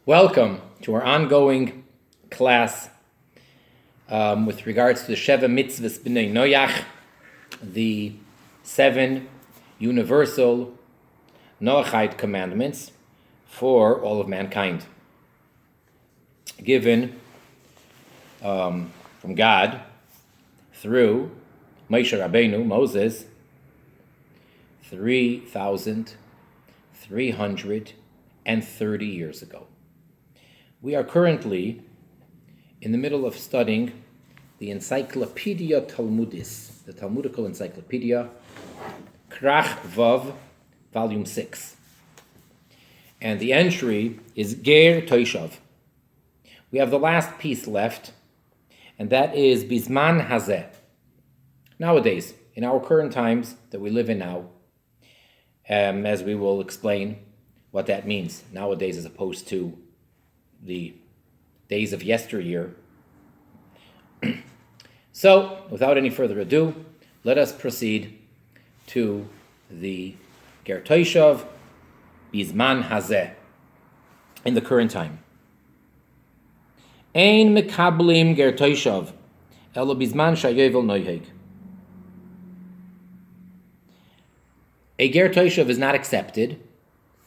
Welcome to our ongoing class with regards to the Sheva Mitzvahs B'nai Noach, the 7 universal Noachite commandments for all of mankind, given from God through Moshe Rabbeinu, Moses, 3,330 years ago. We are currently in the middle of studying the Encyclopedia Talmudit, the Talmudical Encyclopedia, Krach Vav, Volume 6. And the entry is Ger Toshav. We have the last piece left, and that is Bizman Hazeh. Nowadays, in our current times that we live in now, as we will explain what that means nowadays as opposed to the days of yesteryear. So, without any further ado, let us proceed to the Ger Toshav, Bizman Hazeh, in the current time. Ein mekablim Ger Toshav, elo bizman shayovel noiheg. A Ger Toshav is not accepted.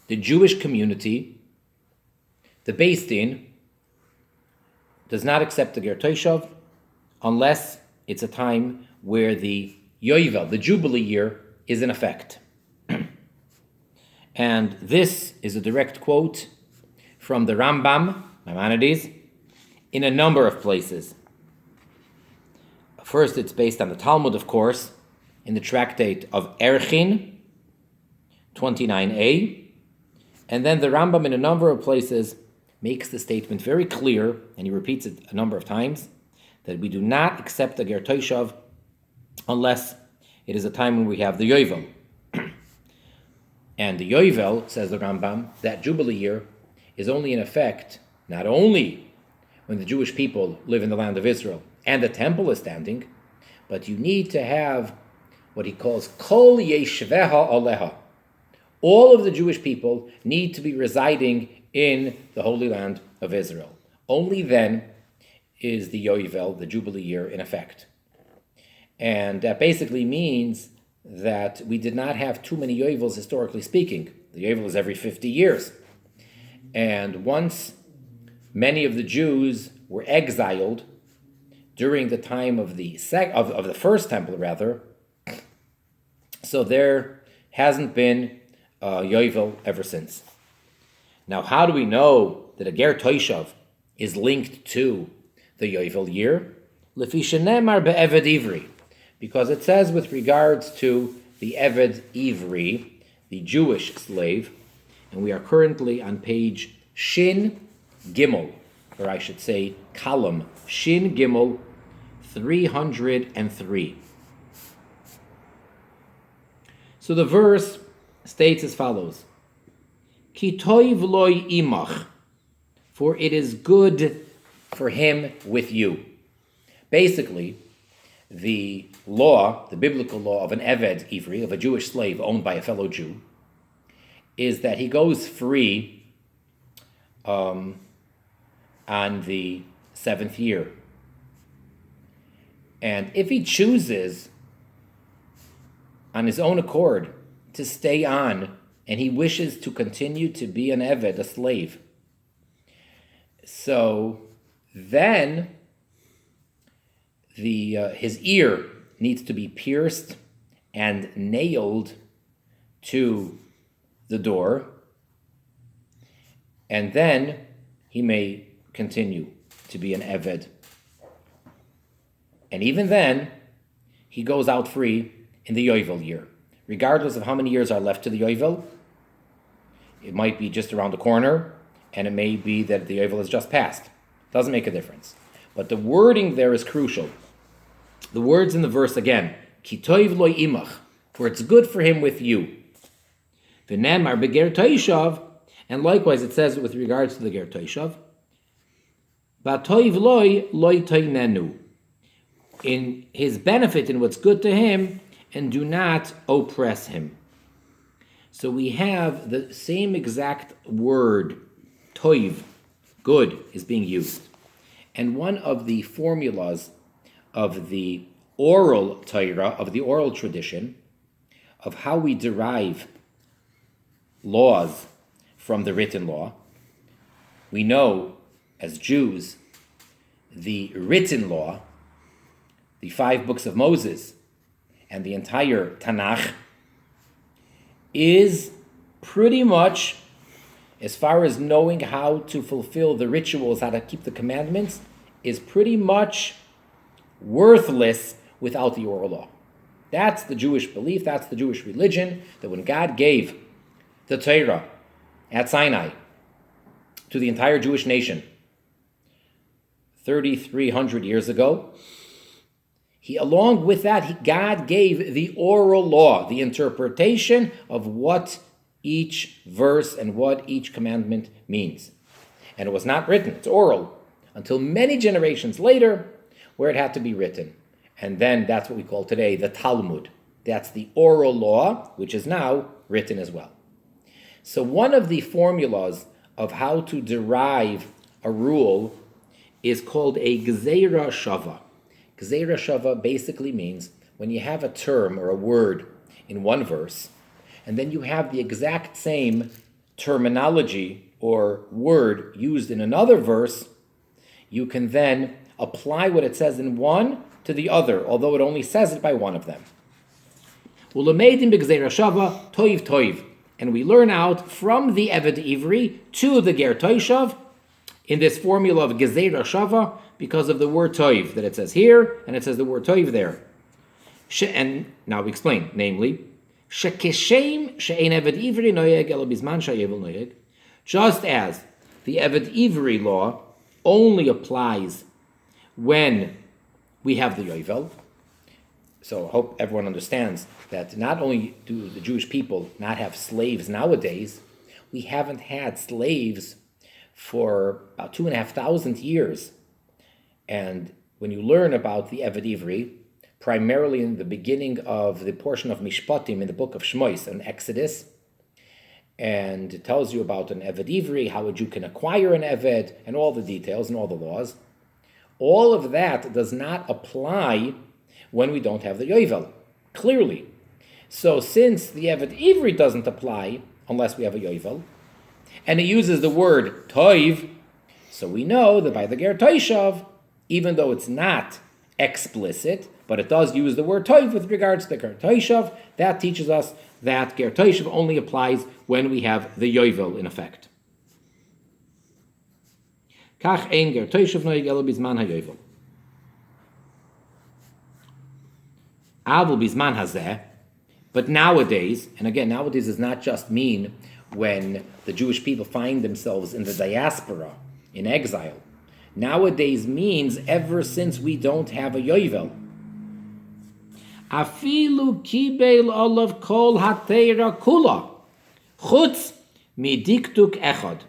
The Jewish community, the Beis Din, does not accept the Ger Toshav unless it's a time where the Yovel, the Jubilee year, is in effect. And this is a direct quote from the Rambam, Maimonides, in a number of places. First, it's based on the Talmud, of course, in the tractate of Erchin, 29a, and then the Rambam in a number of places makes the statement very clear, and he repeats it a number of times, that we do not accept the Ger Toshav unless it is a time when we have the Yovel. And the Yovel, says the Rambam, that Jubilee year is only in effect not only when the Jewish people live in the land of Israel and the temple is standing, but you need to have what he calls Kol Yeshveha Aleha. All of the Jewish people need to be residing in the Holy Land of Israel. Only then is the Yovel, the Jubilee year, in effect. And that basically means that we did not have too many Yovels, historically speaking. The Yovel is every 50 years. And once many of the Jews were exiled during the time of the first temple, rather, so there hasn't been Yovel ever since. Now, how do we know that a Ger Toshav is linked to the Yovel year? Lefi shenemar be'eved ivri, because it says with regards to the Eved Ivri, the Jewish slave, and we are currently on page Shin Gimel, or I should say column Shin Gimel 303. So the verse states as follows: Ki toiv loy imach, for it is good for him with you. Basically, the law, the biblical law of an Eved Ivri, of a Jewish slave owned by a fellow Jew, is that he goes free on the 7th year. And if he chooses on his own accord to stay on, and he wishes to continue to be an Eved, a slave, so then his ear needs to be pierced and nailed to the door, and then he may continue to be an Eved. And even then, he goes out free in the Yovel year. Regardless of how many years are left to the Yovel, it might be just around the corner, and it may be that the Yovel has just passed. Doesn't make a difference. But the wording there is crucial. The words in the verse again, Ki toiv loy imach, for it's good for him with you. V'nemar beger Toshav, and likewise it says with regards to the Ger Toshav, Ba'toiv loy toinenu, in his benefit, in what's good to him, and do not oppress him. So we have the same exact word, toiv, good is being used. And one of the formulas of the oral Torah, of the oral tradition, of how we derive laws from the written law, we know as Jews, the written law, the 5 books of Moses, and the entire Tanakh is pretty much, as far as knowing how to fulfill the rituals, how to keep the commandments, is pretty much worthless without the oral law. That's the Jewish belief, that's the Jewish religion, that when God gave the Torah at Sinai to the entire Jewish nation 3,300 years ago, along with that, God gave the oral law, the interpretation of what each verse and what each commandment means. And it was not written, it's oral, until many generations later, where it had to be written. And then that's what we call today the Talmud. That's the oral law, which is now written as well. So one of the formulas of how to derive a rule is called a Ger Toshav. Ger Toshav basically means when you have a term or a word in one verse, and then you have the exact same terminology or word used in another verse, you can then apply what it says in one to the other, although it only says it by one of them. And we learn out from the Eved Ivri to the Ger Toshav in this formula of Ger Toshav because of the word toiv that it says here and it says the word toiv there. And now we explain, namely, just as the Eved Ivri law only applies when we have the Yovel. So I hope everyone understands that not only do the Jewish people not have slaves nowadays, we haven't had slaves for about 2,500 years. And when you learn about the Eved Ivri, primarily in the beginning of the portion of Mishpatim in the book of Shmois and Exodus, and it tells you about an Eved Ivri, how a Jew can acquire an Eved, and all the details and all the laws. All of that does not apply when we don't have the Yovel, clearly. So since the Eved Ivri doesn't apply unless we have a Yovel, and it uses the word Toiv, so we know that by the Ger Toshav, even though it's not explicit, but it does use the word Toiv with regards to the Ger Toshav, that teaches us that Ger Toshav only applies when we have the Yovel in effect. Kach ein Ger Toshav noeg elo bizman haYovel. Avol bizman hazeh, but nowadays, and again, nowadays does not just mean when the Jewish people find themselves in the diaspora, in exile. Nowadays means ever since we don't have a Yovel. Afilu kibel olav kol hateira kula, chutz midiktuk echad,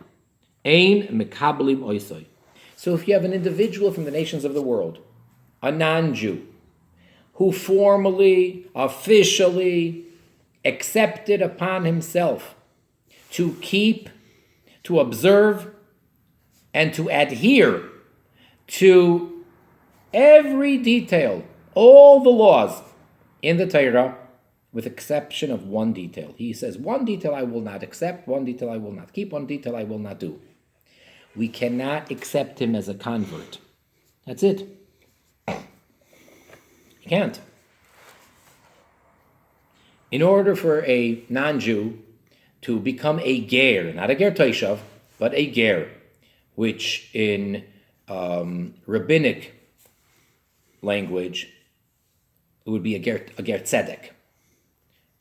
ein mekablim oisoi. So if you have an individual from the nations of the world, a non-Jew, who formally, officially accepted upon himself to keep, to observe, and to adhere to every detail, all the laws in the Torah, with exception of one detail. He says, one detail I will not accept, one detail I will not keep, one detail I will not do. We cannot accept him as a convert. That's it. You can't. In order for a non-Jew to become a ger, not a ger toshav, but a ger, which in rabbinic language, it would be a ger tzedek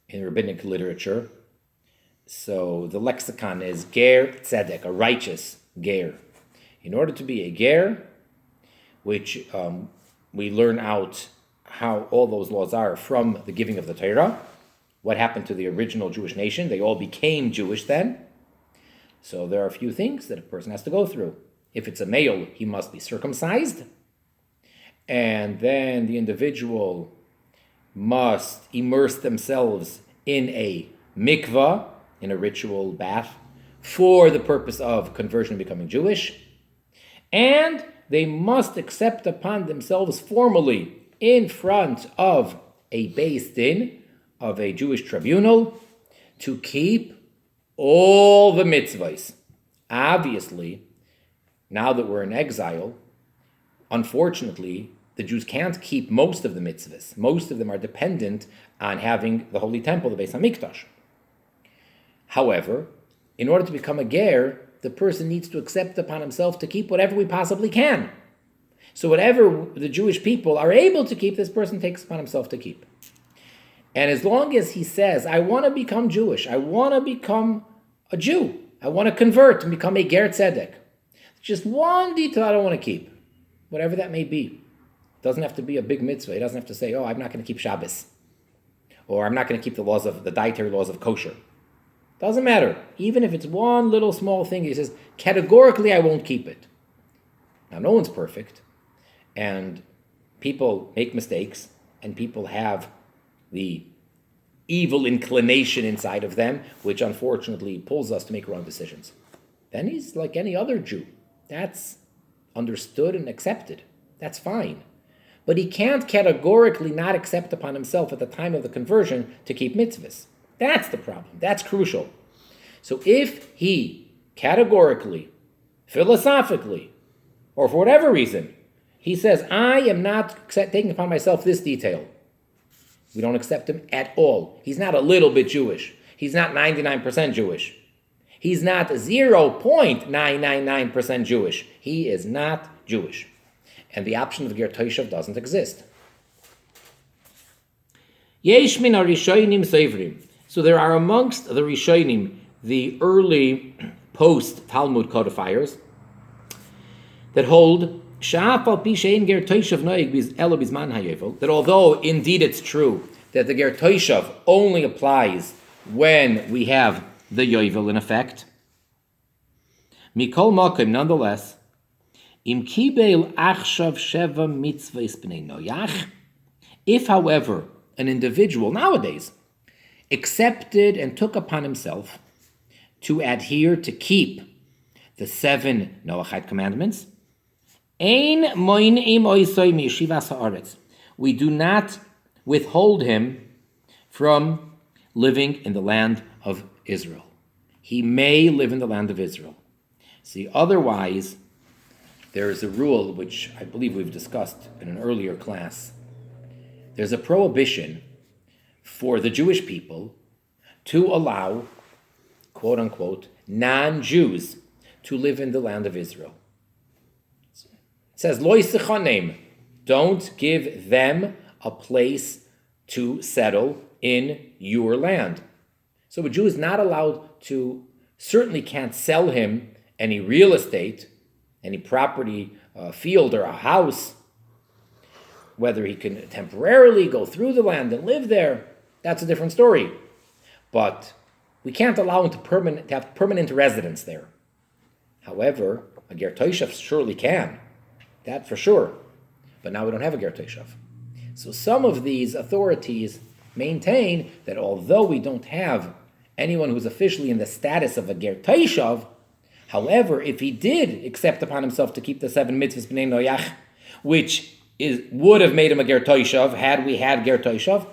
in rabbinic literature. So the lexicon is ger tzedek, a righteous ger. In order to be a ger, which we learn out how all those laws are from the giving of the Torah, what happened to the original Jewish nation, they all became Jewish then. So there are a few things that a person has to go through. If it's a male, he must be circumcised. And then the individual must immerse themselves in a mikvah, in a ritual bath, for the purpose of conversion and becoming Jewish. And they must accept upon themselves formally in front of a Beis Din, of a Jewish tribunal, to keep all the mitzvahs. Obviously, now that we're in exile, unfortunately, the Jews can't keep most of the mitzvahs. Most of them are dependent on having the Holy Temple, the Beis HaMikdash. However, in order to become a ger, the person needs to accept upon himself to keep whatever we possibly can. So whatever the Jewish people are able to keep, this person takes upon himself to keep. And as long as he says, I want to become Jewish, I want to become a Jew, I want to convert and become a ger tzedek, just one detail I don't want to keep, whatever that may be. It doesn't have to be a big mitzvah. He doesn't have to say, oh, I'm not going to keep Shabbos, or I'm not going to keep the dietary laws of kosher. Doesn't matter. Even if it's one little small thing, he says, categorically I won't keep it. Now, no one's perfect, and people make mistakes, and people have the evil inclination inside of them, which unfortunately pulls us to make wrong decisions. Then he's like any other Jew. That's understood and accepted. That's fine. But he can't categorically not accept upon himself at the time of the conversion to keep mitzvahs. That's the problem. That's crucial. So if he categorically, philosophically, or for whatever reason, he says, I am not taking upon myself this detail, we don't accept him at all. He's not a little bit Jewish. He's not 99% Jewish. He's not 0.999% Jewish. He is not Jewish. And the option of Ger Toshav doesn't exist. Yesh min harishonim seivrim. So there are amongst the Rishonim, the early post-Talmud codifiers, that hold that although indeed it's true that the Ger Toshav only applies when we have the yovel in effect, mikol makom, nonetheless, im kibel achshav sheva mitzvahs b'nei noyach, if, however, an individual nowadays accepted and took upon himself to adhere to keep the 7 Noachite commandments, we do not withhold him from living in the land of Israel. He may live in the land of Israel. See, otherwise, there is a rule which I believe we've discussed in an earlier class. There's a prohibition for the Jewish people to allow, quote unquote, non-Jews to live in the land of Israel. It says, Lo yisechanem, don't give them a place to settle in your land. So a Jew is not allowed to, certainly can't sell him any real estate, any property, a field or a house, whether he can temporarily go through the land and live there, that's a different story. But we can't allow him to have permanent residence there. However, a Ger Toshav surely can. That for sure. But now we don't have a Ger Toshav. So some of these authorities maintain that although we don't have anyone who's officially in the status of a Ger Toshav, however, if he did accept upon himself to keep the 7 mitzvahs b'nei noyach, which would have made him a Ger Toshav had we had Ger Toshav,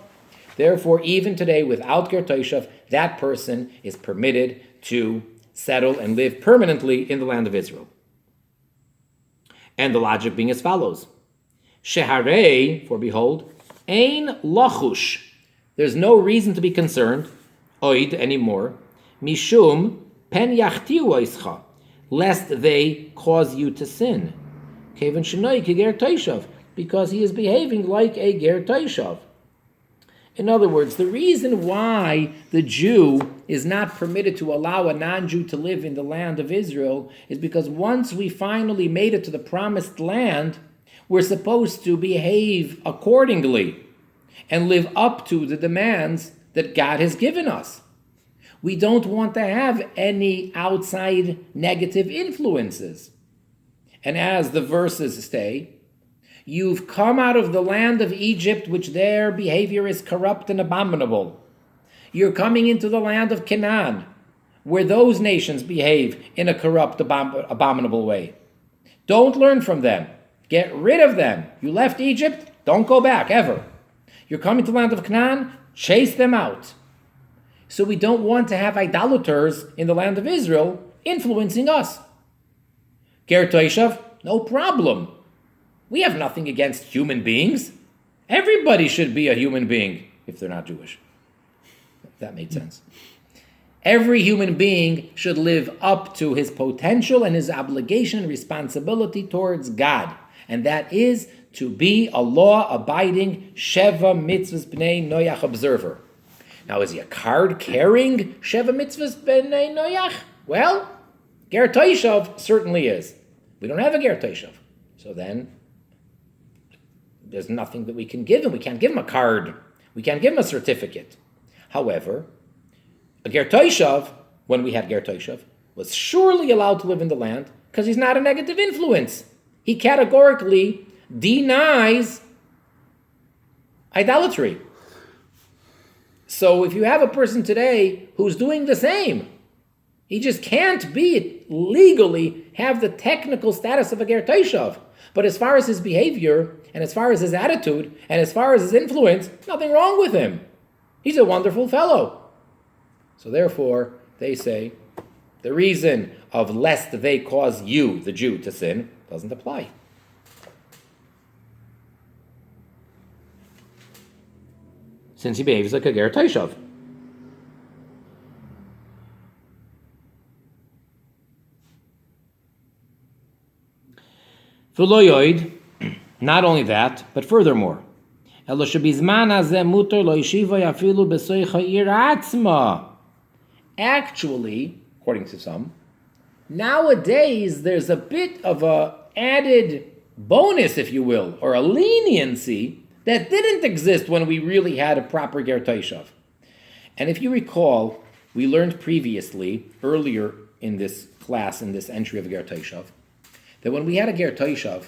therefore, even today, without Ger Toshav, that person is permitted to settle and live permanently in the land of Israel. And the logic being as follows. Sheharei, for behold, ein lachush. There's no reason to be concerned, oid anymore, mishum pen yachtiu oischa, lest they cause you to sin. Kevan shenoi ki Ger Toshav, because he is behaving like a Ger Toshav. In other words, the reason why the Jew is not permitted to allow a non-Jew to live in the land of Israel is because once we finally made it to the promised land, we're supposed to behave accordingly and live up to the demands that God has given us. We don't want to have any outside negative influences. And as the verses say, you've come out of the land of Egypt, which their behavior is corrupt and abominable. You're coming into the land of Canaan, where those nations behave in a corrupt, abominable way. Don't learn from them. Get rid of them. You left Egypt, don't go back, ever. You're coming to the land of Canaan, chase them out. So we don't want to have idolaters in the land of Israel influencing us. Ger Toshav, no problem. We have nothing against human beings. Everybody should be a human being if they're not Jewish. If that made sense. Every human being should live up to his potential and his obligation and responsibility towards God. And that is to be a law-abiding Sheva Mitzvahs B'nai Noach observer. Now, is he a card-carrying Sheva Mitzvahs B'nai Noach? Well, Ger Toshav certainly is. We don't have a Ger Toshav. So then, there's nothing that we can give him. We can't give him a card. We can't give him a certificate. However, a Ger Toshav, when we had Ger Toshav, was surely allowed to live in the land because he's not a negative influence. He categorically denies idolatry. So if you have a person today who's doing the same, he just can't legally have the technical status of a Ger Toshav. But as far as his behavior, and as far as his attitude, and as far as his influence, nothing wrong with him. He's a wonderful fellow. So therefore, they say, the reason of lest they cause you, the Jew, to sin, doesn't apply. Since he behaves like a Ger Toshav. Not only that, but furthermore, actually, according to some, nowadays there's a bit of a added bonus, if you will, or a leniency that didn't exist when we really had a proper Ger Toshav. And if you recall, we learned previously, earlier in this class, in this entry of Ger Toshav, that when we had a Ger Toshav,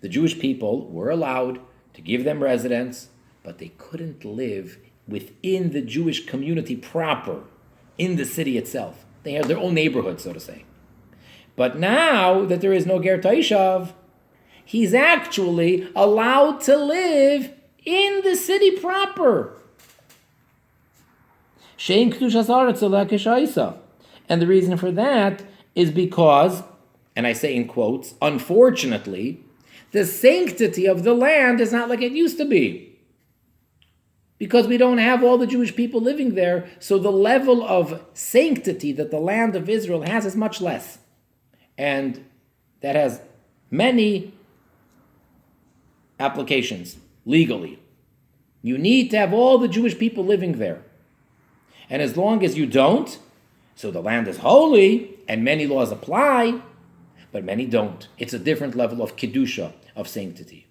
the Jewish people were allowed to give them residence, but they couldn't live within the Jewish community proper, in the city itself. They had their own neighborhood, so to say. But now that there is no Ger Toshav, he's actually allowed to live in the city proper. And the reason for that is because, and I say in quotes, unfortunately, the sanctity of the land is not like it used to be. Because we don't have all the Jewish people living there, so the level of sanctity that the land of Israel has is much less. And that has many applications legally. You need to have all the Jewish people living there. And as long as you don't, so the land is holy, and many laws apply, but many don't. It's a different level of kedusha, of sanctity.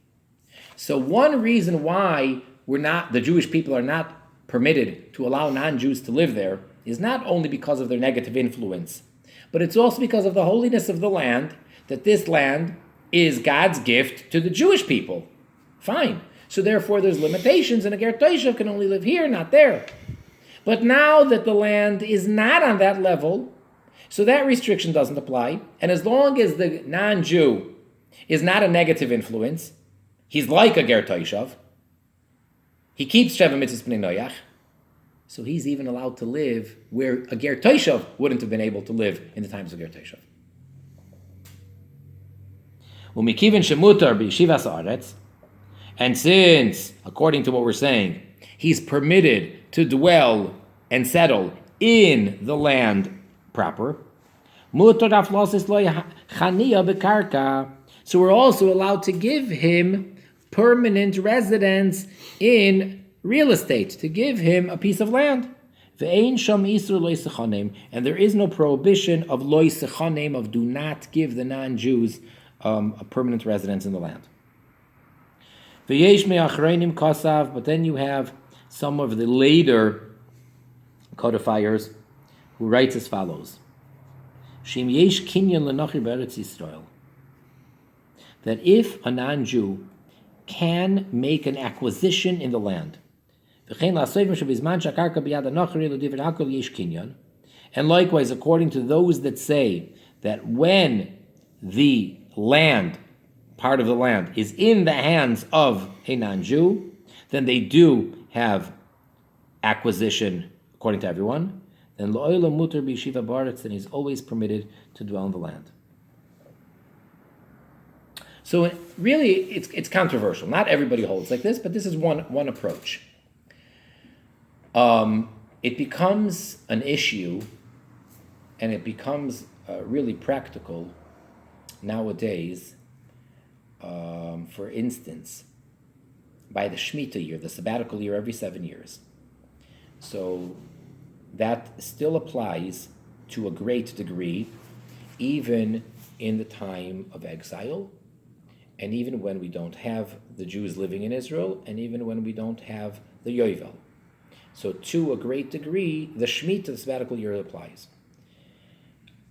So one reason why the Jewish people are not permitted to allow non-Jews to live there is not only because of their negative influence, but it's also because of the holiness of the land, that this land is God's gift to the Jewish people. Fine. So therefore there's limitations, and a Ger Toshav can only live here, not there. But now that the land is not on that level, so that restriction doesn't apply, and as long as the non-Jew is not a negative influence, he's like a Ger Toshav, he keeps Sheva Mitzvahs B'nai Noach, so he's even allowed to live where a Ger Toshav wouldn't have been able to live in the times of Ger Toshav. And since, according to what we're saying, he's permitted to dwell and settle in the land proper, so we're also allowed to give him permanent residence in real estate, to give him a piece of land. And there is no prohibition of loy sechanim, of do not give the non-Jews a permanent residence in the land. But then you have some of the later codifiers who writes as follows: that if a non-Jew can make an acquisition in the land, and likewise according to those that say that when the land, part of the land, is in the hands of a non-Jew, then they do have acquisition according to everyone. Then lo'olam muter b'yeshiva ba'aretz, then he's always permitted to dwell in the land. So really, it's controversial. Not everybody holds like this, but this is one approach. It becomes an issue, and it becomes really practical nowadays. For instance, by the Shemitah year, the sabbatical year every 7 years. So that still applies to a great degree, even in the time of exile, and even when we don't have the Jews living in Israel, and even when we don't have the Yovel. So to a great degree, the Shemitah, the sabbatical year, applies.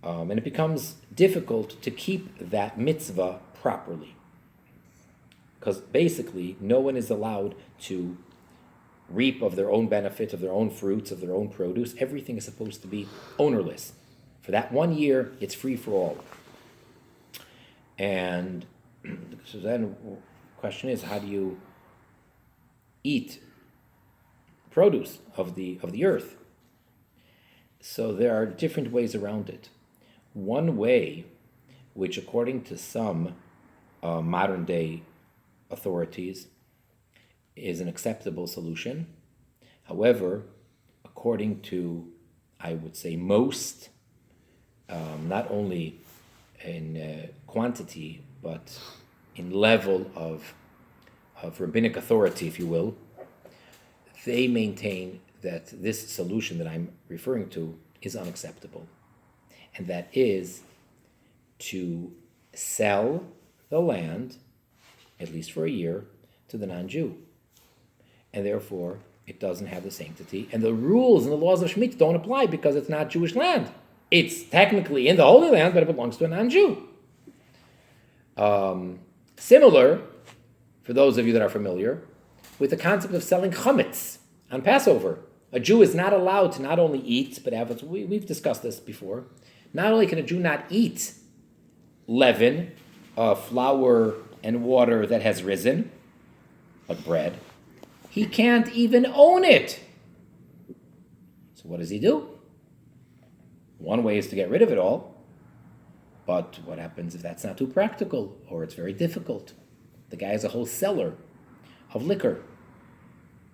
And it becomes difficult to keep that mitzvah properly. Because basically, no one is allowed to reap of their own benefit, of their own fruits, of their own produce. Everything is supposed to be ownerless. For that 1 year, it's free for all. And so then the question is, how do you eat produce of the earth? So there are different ways around it. One way, which according to some modern day authorities is an acceptable solution. However, according to, I would say, most, not only in quantity, but in level of rabbinic authority, if you will, they maintain that this solution that I'm referring to is unacceptable. And that is to sell the land, at least for a year, to the non-Jew. And therefore, it doesn't have the sanctity. And the rules and the laws of Shemitah don't apply because it's not Jewish land. It's technically in the Holy Land, but it belongs to a non-Jew. Similar, for those of you that are familiar, with the concept of selling chametz on Passover. A Jew is not allowed to not only eat, but have, we've discussed this before, not only can a Jew not eat leaven, flour, and water that has risen, but bread, he can't even own it. So what does he do? One way is to get rid of it all, but what happens if that's not too practical, or it's very difficult? The guy is a whole cellar of liquor,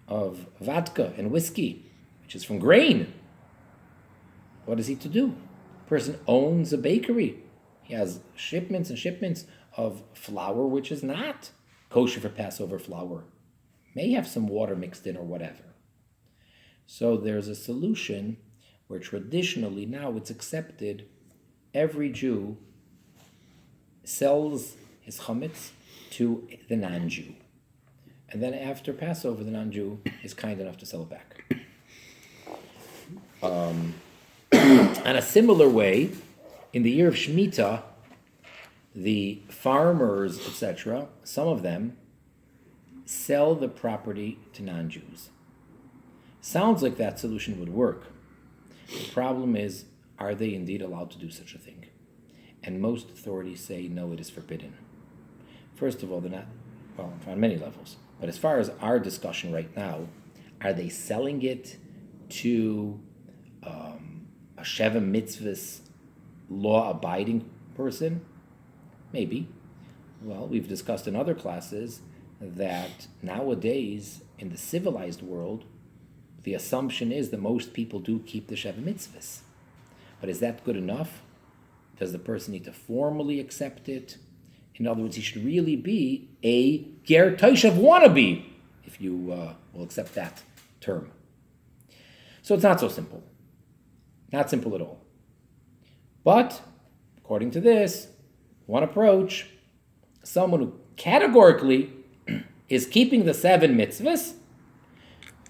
of vodka and whiskey, which is from grain. What is he to do? The person owns a bakery. He has shipments and shipments of flour, which is not kosher for Passover flour. May have some water mixed in or whatever. So there's a solution where traditionally now it's accepted every Jew sells his chametz to the non-Jew. And then after Passover, the non-Jew is kind enough to sell it back. In a similar way, in the year of Shemitah, the farmers, etc., some of them sell the property to non-Jews. Sounds like that solution would work. The problem is, are they indeed allowed to do such a thing? And most authorities say, no, it is forbidden. First of all, they're not, well, on many levels. But as far as our discussion right now, are they selling it to a Sheva Mitzvahs law-abiding person? Maybe. Well, we've discussed in other classes that nowadays, in the civilized world, the assumption is that most people do keep the Sheva Mitzvahs. But is that good enough? Does the person need to formally accept it? In other words, he should really be a Ger Toshav wannabe, if you will accept that term. So it's not so simple. Not simple at all. But, according to this, one approach, someone who categorically is keeping the 7 mitzvahs,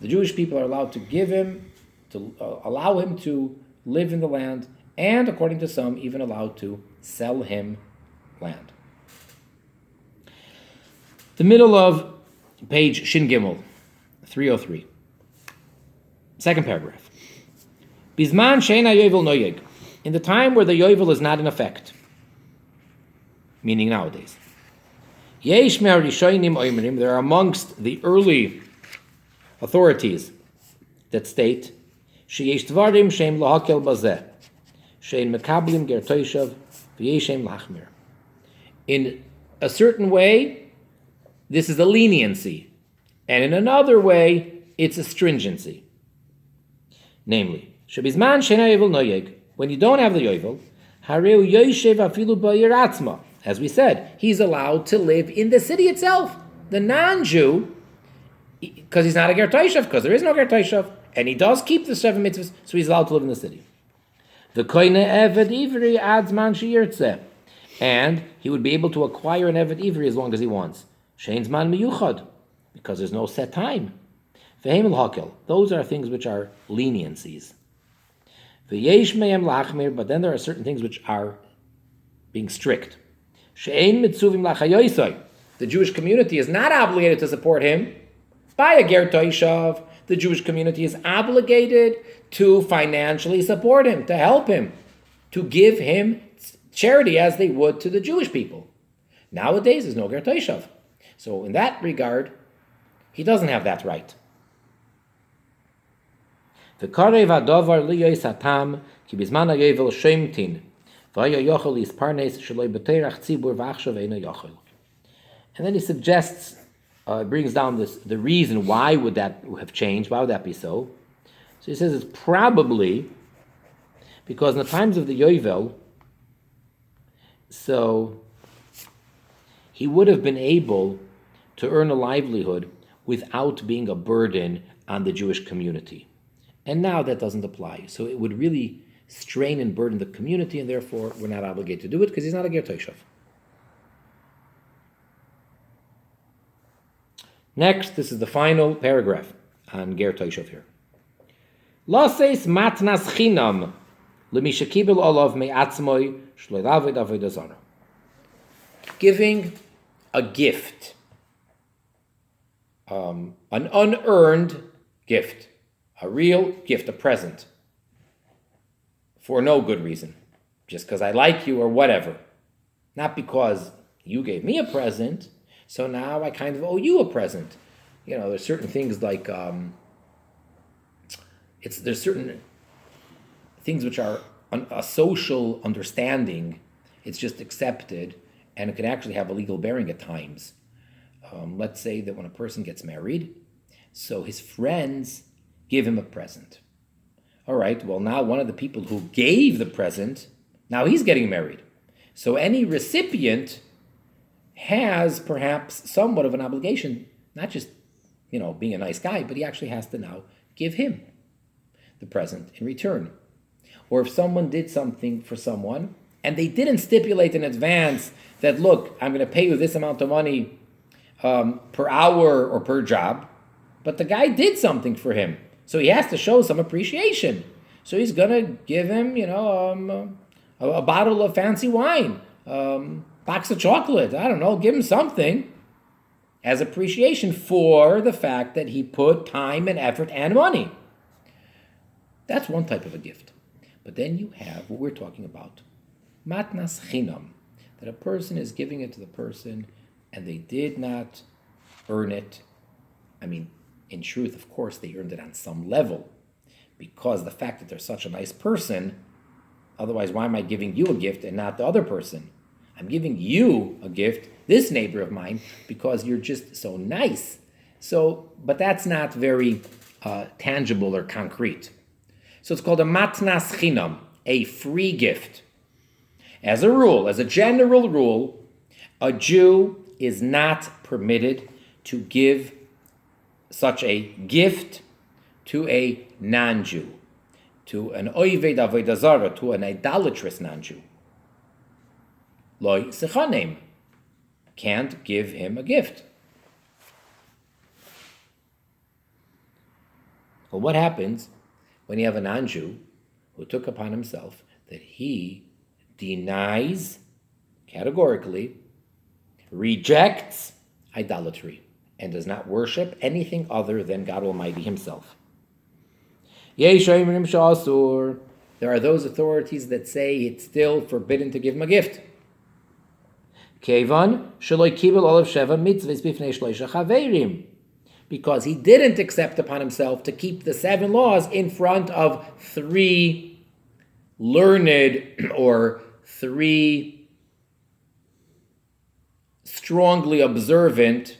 the Jewish people are allowed to give him, to allow him to live in the land, and according to some, even allowed to sell him land. The middle of page Shin Gimel, 303. Second paragraph. Bizman sheina yovel noyeg. In the time where the yovel is not in effect. meaning nowadays. There are amongst the early authorities that state sheyesh dvarim sheim lahakel bazeh shein mekablim ger toshav v'yeshem lachmir. In a certain way, this is a leniency, and in another way, it's a stringency. Namely, shebizman sheina yovel noyeg, when you don't have the yovel, hareu yoshev afilu ba'ir atzma. As we said, he's allowed to live in the city itself. The non-Jew, because he's not a Ger Toshav, because there is no Ger Toshav, and he does keep the 7 mitzvahs, so he's allowed to live in the city. The koine eved ivri adzman sheyirtzeh, and he would be able to acquire an eved ivri as long as he wants. Shein zman miyuchad, because there's no set time. Vehem l'hakel, those are things which are leniencies. V'yesh mehem lachmir, but then there are certain things which are being strict. She'ein mitzuvim lachayoisoi. The Jewish community is not obligated to support him by a Ger Toshav. The Jewish community is obligated to financially support him, to help him, to give him charity as they would to the Jewish people. Nowadays, there's no Ger Toshav. So in that regard, he doesn't have that right. V'karev hadavar liyois hatam ki bizman hayovel shemtin. And then he suggests, brings down the reason why would that have changed, why would that be so? So he says it's probably because in the times of the Yovel, so he would have been able to earn a livelihood without being a burden on the Jewish community. And now that doesn't apply. So it would really strain and burden the community, and therefore we're not obligated to do it because he's not a Ger Toshav. Next, this is the final paragraph on Ger Toshav here. Laseis matnas chinam lemishakibel olav me'atzmoi shloilavid avodah zarah. Giving a gift, an unearned gift, a real gift, a present, for no good reason, just because I like you or whatever. Not because you gave me a present, so now I kind of owe you a present. You know, there's certain things like, there's certain things which are a social understanding, it's just accepted, and it can actually have a legal bearing at times. Let's say that when a person gets married, so his friends give him a present. All right, well, now one of the people who gave the present, now he's getting married. So any recipient has perhaps somewhat of an obligation, not just, being a nice guy, but he actually has to now give him the present in return. Or if someone did something for someone, and they didn't stipulate in advance that, look, I'm going to pay you this amount of money per hour or per job, but the guy did something for him. So he has to show some appreciation. So he's going to give him, a bottle of fancy wine, box of chocolate, I don't know, give him something as appreciation for the fact that he put time and effort and money. That's one type of a gift. But then you have what we're talking about, matnas chinam, that a person is giving it to the person and they did not earn it. I mean, in truth, of course, they earned it on some level because the fact that they're such a nice person, otherwise why am I giving you a gift and not the other person? I'm giving you a gift, this neighbor of mine, because you're just so nice. So, but that's not very tangible or concrete. So it's called a matnas chinam, a free gift. As a rule, as a general rule, a Jew is not permitted to give such a gift to a non-Jew, to an oived avodah zarah, to an idolatrous non-Jew. Loi sechanem, can't give him a gift. Well, what happens when you have a non-Jew who took upon himself that he denies, categorically, rejects idolatry, and does not worship anything other than God Almighty Himself? There are those authorities that say it's still forbidden to give him a gift. Kevan shaloi kibel olav sheva mitzvahs bifnei shloisha chaverim. Because he didn't accept upon himself to keep the 7 laws in front of 3 learned or 3 strongly observant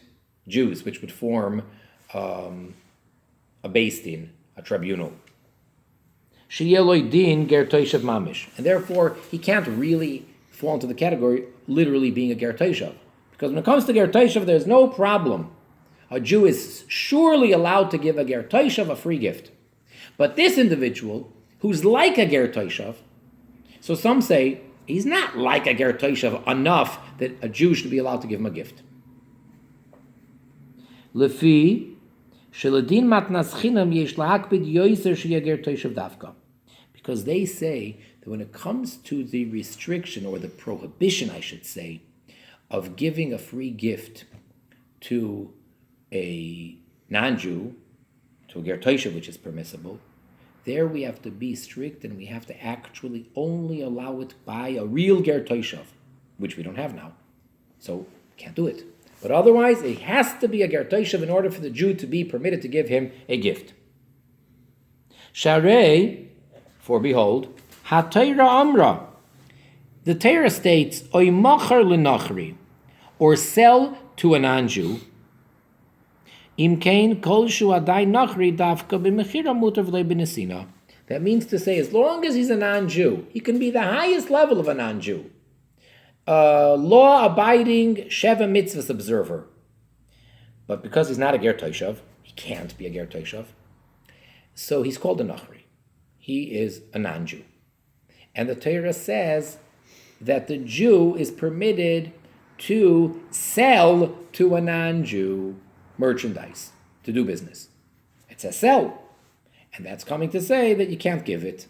Jews, which would form a beis din, a tribunal. Sheyeloi din ger toshav mamish. And therefore, he can't really fall into the category literally being a ger toshav. Because when it comes to ger toshav, there's no problem. A Jew is surely allowed to give a ger toshav a free gift. But this individual, who's like a ger toshav, so some say he's not like a ger toshav enough that a Jew should be allowed to give him a gift. Lefi sheladin matnas chinam yesh lahakpid yoiser sheyeh ger toshav davka. Because they say that when it comes to the restriction, or the prohibition, I should say, of giving a free gift to a non-Jew, to a ger toshav, which is permissible, there we have to be strict, and we have to actually only allow it by a real ger toshav, which we don't have now. So, can't do it. But otherwise, it has to be a ger toshav in order for the Jew to be permitted to give him a gift. Sharei, for behold, ha-Torah amra. The Torah states, oy machar l'nachri, or sell to a non-Jew, im kein kol shu adai nachri davka b'mechira mutar v'lei b'nesina. That means to say, as long as he's a non-Jew, he can be the highest level of a non-Jew, law-abiding Sheva mitzvahs observer. But because he's not a ger toshav, he can't be a ger toshav, so he's called a nachri. He is a non-Jew. And the Torah says that the Jew is permitted to sell to a non-Jew merchandise, to do business. It says sell. And that's coming to say that you can't give it.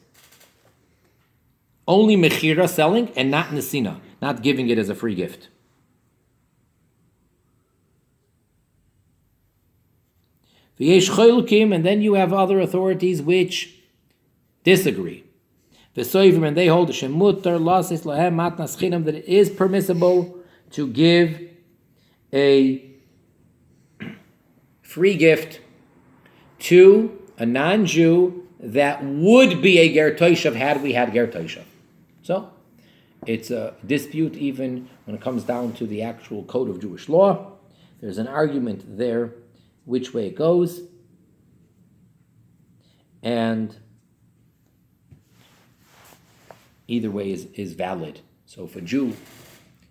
Only mechira, selling, and not nesina, not giving it as a free gift. V'yesh cholukim, and then you have other authorities which disagree. V'soivim, and they hold the shemutar lasis lahem matnas chinam, that it is permissible to give a free gift to a non-Jew that would be a ger toshav had we had ger toshav. So, it's a dispute even when it comes down to the actual code of Jewish law. There's an argument there which way it goes. And either way is valid. So if a Jew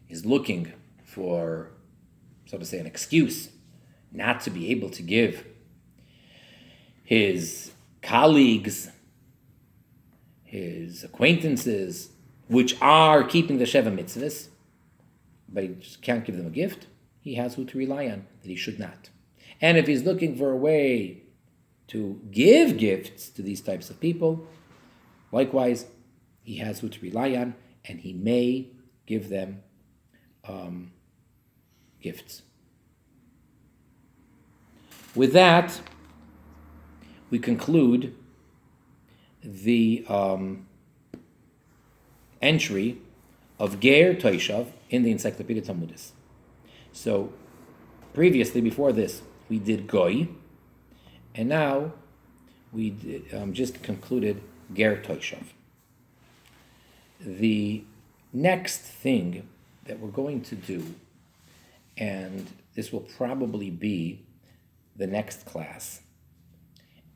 is looking for, so to say, an excuse not to be able to give his colleagues, his acquaintances, which are keeping the Sheva mitzvahs, but he just can't give them a gift, he has who to rely on, that he should not. And if he's looking for a way to give gifts to these types of people, likewise, he has who to rely on, and he may give them gifts. With that, we conclude the entry of Ger Toshav in the Encyclopedia Talmudit. So, previously, before this, we did Goy, and now we did, just concluded Ger Toshav. The next thing that we're going to do, and this will probably be the next class,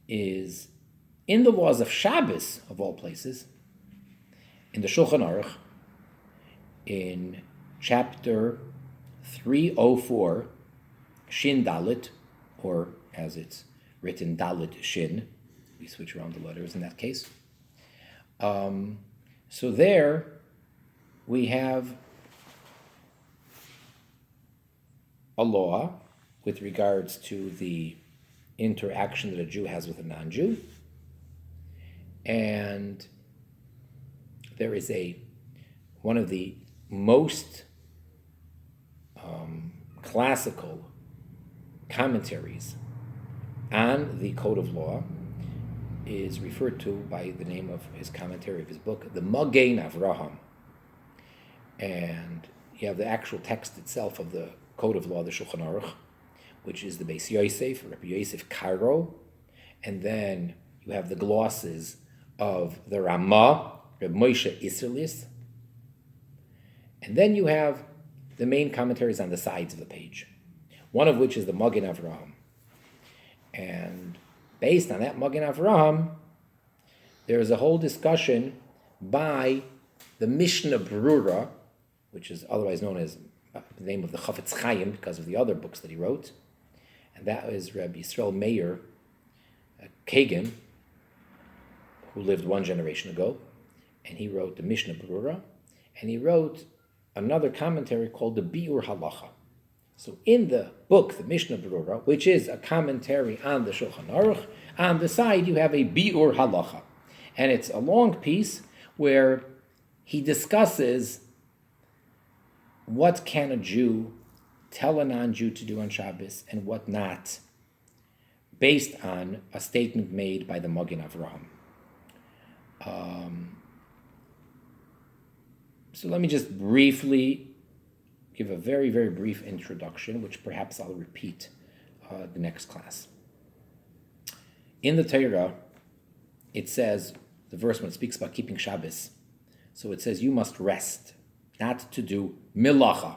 is in the laws of Shabbos, of all places, in the Shulchan Aruch, in chapter 304, Shin Dalit, or as it's written, Dalit Shin. We switch around the letters in that case. So there we have a law with regards to the interaction that a Jew has with a non-Jew. And there is one of the most classical commentaries on the Code of Law is referred to by the name of his commentary of his book, the Magen Avraham. And you have the actual text itself of the Code of Law, the Shulchan Aruch, which is the Beis Yosef, Rabbi Yosef Karo, and then you have the glosses of the Ramah, Rabbi Moshe Isserlis, and then you have the main commentaries on the sides of the page, one of which is the Magen Avraham. And based on that Magen Avraham, there is a whole discussion by the Mishnah Berurah, which is otherwise known as the name of the Chafetz Chaim because of the other books that he wrote, and that is Rabbi Yisrael Meir Kagan, who lived one generation ago, and he wrote the Mishnah Berurah, and he wrote another commentary called the Biur Halacha. So in the book, the Mishnah Berurah, which is a commentary on the Shulchan Aruch, on the side you have a Biur Halacha, and it's a long piece where he discusses what can a Jew tell a non-Jew to do on Shabbos and what not, based on a statement made by the Magen Avraham. So let me just briefly give a very, very brief introduction, which perhaps I'll repeat the next class. In the Torah, it says, the verse when it speaks about keeping Shabbos, so it says you must rest, not to do milacha,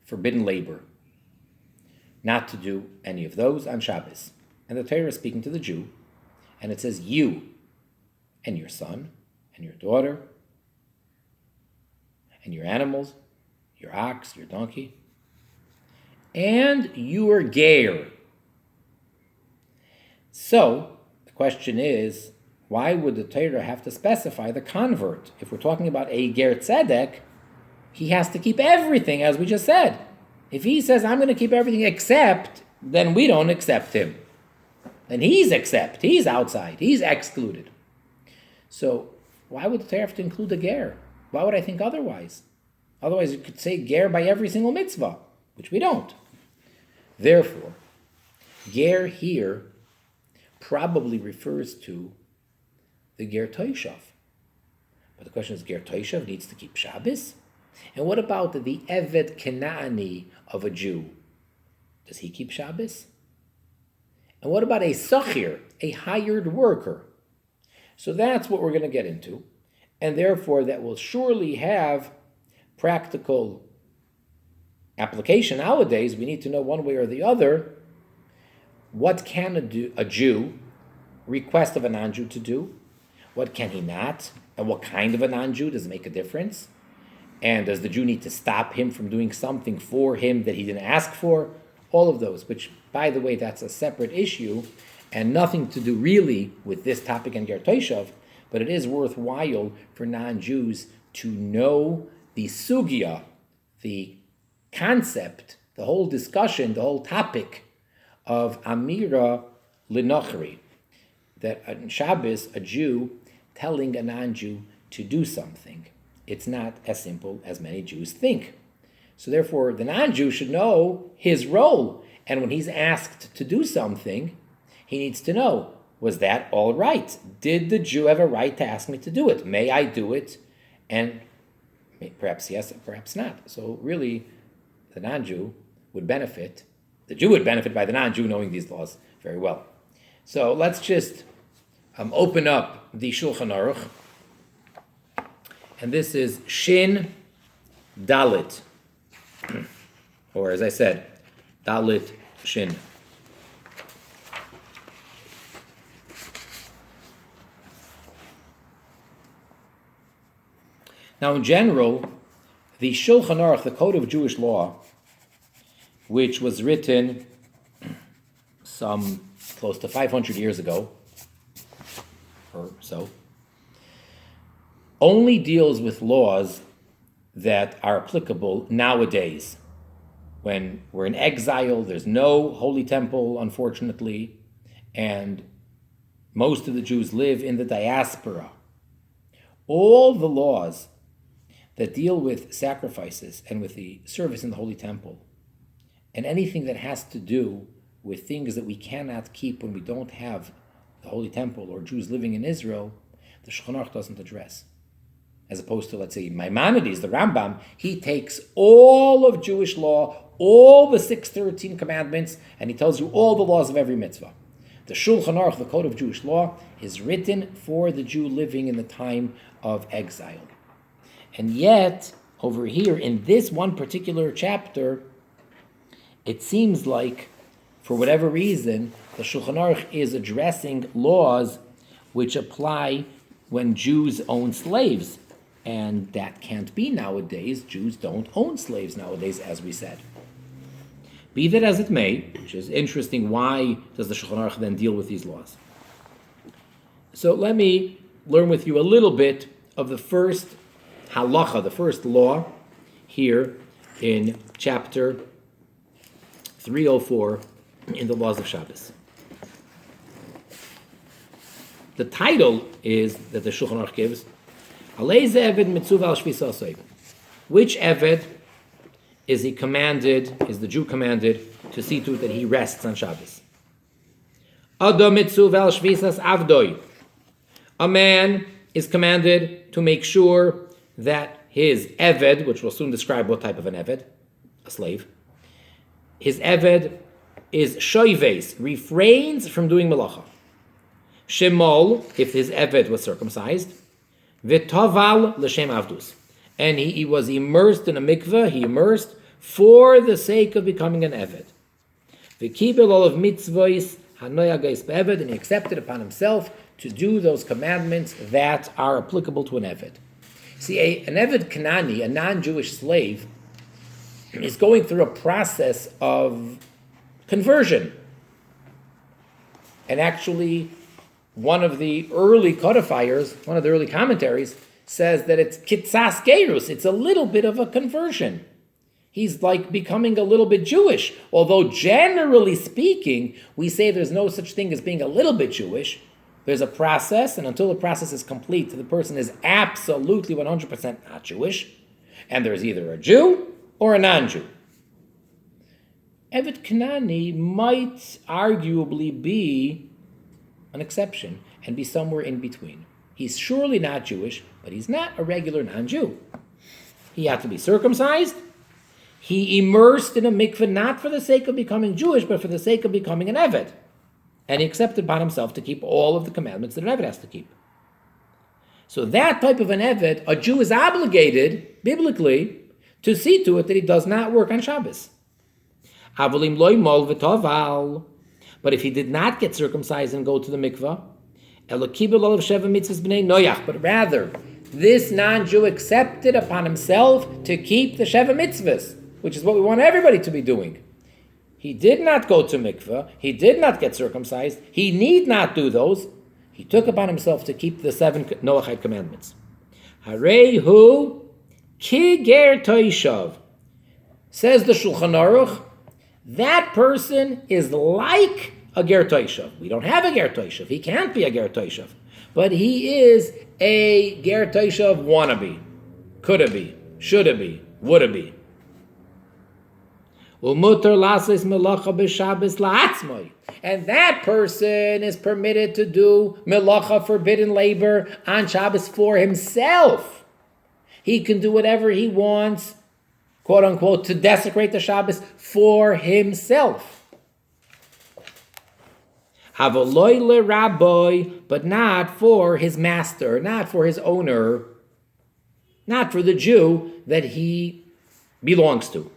forbidden labor, not to do any of those on Shabbos. And the Torah is speaking to the Jew, and it says you and your son and your daughter and your animals, your ox, your donkey, and your ger. So the question is, why would the Torah have to specify the convert? If we're talking about a ger tzedek, he has to keep everything, as we just said. If he says, I'm going to keep everything except, then we don't accept him. Then he's outside, he's excluded. So why would the Torah have to include a ger? Why would I think otherwise? Otherwise, you could say ger by every single mitzvah, which we don't. Therefore, ger here probably refers to the Ger Toshav. But the question is, Ger Toshav needs to keep Shabbos? And what about the Eved Kenani of a Jew? Does he keep Shabbos? And what about a Sachir, a hired worker? So that's what we're going to get into. And therefore, that will surely have practical application. Nowadays, we need to know one way or the other, what can a Jew request of a non-Jew to do? What can he not? And what kind of a non-Jew? Does it make a difference? And does the Jew need to stop him from doing something for him that he didn't ask for? All of those, which, by the way, that's a separate issue and nothing to do really with this topic in Ger Toshav, but it is worthwhile for non-Jews to know the sugya, the concept, the whole discussion, the whole topic of Amira Linochri, that on Shabbos, a Jew telling a non-Jew to do something. It's not as simple as many Jews think. So therefore, the non-Jew should know his role. And when he's asked to do something, he needs to know, was that all right? Did the Jew have a right to ask me to do it? May I do it? And perhaps yes, perhaps not. So really, the non-Jew would benefit. The Jew would benefit by the non-Jew knowing these laws very well. So let's just open up the Shulchan Aruch. And this is Shin Dalit. Or as I said, Dalit Shin. Now, in general, the Shulchan Aruch, the Code of Jewish Law, which was written some close to 500 years ago, or so, only deals with laws that are applicable nowadays. When we're in exile, there's no holy temple, unfortunately, and most of the Jews live in the diaspora. All the laws that deal with sacrifices and with the service in the holy temple, and anything that has to do with things that we cannot keep when we don't have the holy temple or Jews living in Israel, the Shulchan Aruch doesn't address. as opposed to, let's say, Maimonides, the Rambam, he takes all of Jewish law, all the 613 commandments, and he tells you all the laws of every mitzvah. The Shulchan Aruch, the Code of Jewish Law, is written for the Jew living in the time of exile. And yet, over here, in this one particular chapter, it seems like, for whatever reason, the Shulchan Aruch is addressing laws which apply when Jews own slaves. And that can't be nowadays. Jews don't own slaves nowadays, as we said. Be that as it may, which is interesting, why does the Shulchan Aruch then deal with these laws? So let me learn with you a little bit of the first halacha, the first law, here in chapter 304 in the Laws of Shabbos. The title is that the Shulchan Aruch gives, Alei ze eved mitzuv al shvisa asay. Which eved is he commanded, is the Jew commanded to see to it that he rests on Shabbos? Adam mitzuv al shvisas avdoi. A man is commanded to make sure that his eved, which will soon describe what type of an eved, a slave, his eved is shoives, refrains from doing melacha. Shemol, if his eved was circumcised, v'toval l'shem avdus, and he was immersed in a mikveh, he immersed for the sake of becoming an eved. V'kibel all of mitzvos hanoyagais be'eved, and he accepted upon himself to do those commandments that are applicable to an eved. See, an eved Kanani, a non-Jewish slave, is going through a process of conversion. And actually, one of the early codifiers, one of the early commentaries, says that it's kitzas gerus, it's a little bit of a conversion. He's like becoming a little bit Jewish. Although generally speaking, we say there's no such thing as being a little bit Jewish. There's a process, and until the process is complete, the person is absolutely 100% not Jewish, and there's either a Jew or a non-Jew. Eved Kanani might arguably be an exception and be somewhere in between. He's surely not Jewish, but he's not a regular non-Jew. He had to be circumcised. He immersed in a mikveh not for the sake of becoming Jewish, but for the sake of becoming an Eved. And he accepted upon himself to keep all of the commandments that an Eved has to keep. So that type of an Eved, a Jew is obligated, biblically, to see to it that he does not work on Shabbos. But if he did not get circumcised and go to the mikveh, but rather, this non-Jew accepted upon himself to keep the Sheva mitzvahs, which is what we want everybody to be doing. He did not go to mikveh, he did not get circumcised, he need not do those. He took upon himself to keep the 7 Noachide commandments. Harehu ki ger toshav. Says the Shulchan Aruch, that person is like a Ger Toshav. We don't have a Ger Toshav. He can't be a Ger Toshav. But he is a Ger Toshav wannabe. Coulda be, shoulda be, woulda be. Umutar lasis melacha b'Shabbos la'atzmai. And that person is permitted to do melacha, forbidden labor, on Shabbos for himself. He can do whatever he wants, quote unquote, to desecrate the Shabbos for himself. Havoloi le'raboi, but not for his master, not for his owner, not for the Jew that he belongs to.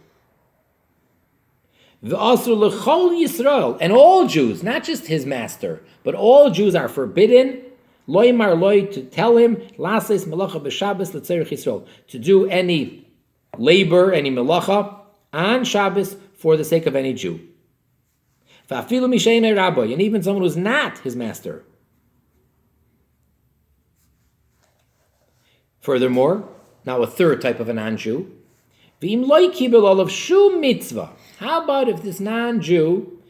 V'asur l'chol Yisrael, and all Jews, not just his master, but all Jews are forbidden, loymar loy, to tell him, lases melacha b'Shabbos l'tzerich Yisrael, to do any labor, any melacha on Shabbos for the sake of any Jew. V'afilu mishein rabbi, and even someone who's not his master. Furthermore, now a third type of a non-Jew, v'im loy kibel olav shum mitzvah. How about if this non-Jew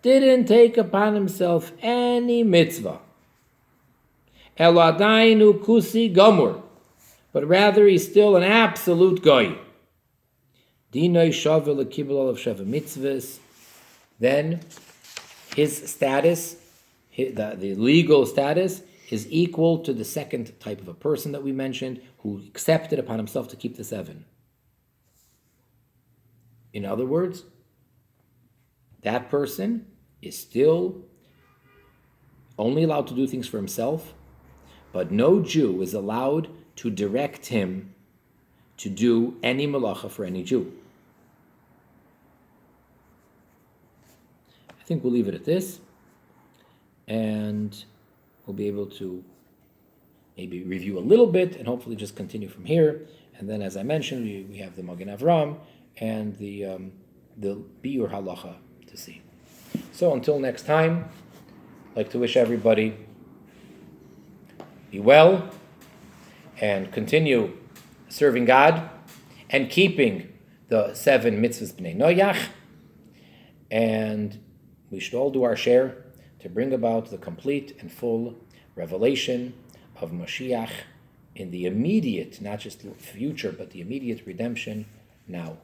didn't take upon himself any mitzvah? El adainu kusi gomur, but rather he's still an absolute goy. Dinoi shavel lekibel olav sheva mitzvahs. Then his status, the legal status, is equal to the second type of a person that we mentioned, who accepted upon himself to keep the 7. In other words, that person is still only allowed to do things for himself, but no Jew is allowed to direct him to do any malacha for any Jew. I think we'll leave it at this, and we'll be able to maybe review a little bit and hopefully just continue from here. And then, as I mentioned, we have the Magen Avram and the Biur Halacha to see. So until next time, I'd like to wish everybody be well and continue serving God and keeping the 7 mitzvahs b'nei Noyach. And we should all do our share to bring about the complete and full revelation of Mashiach in the immediate, not just future, but the immediate redemption now.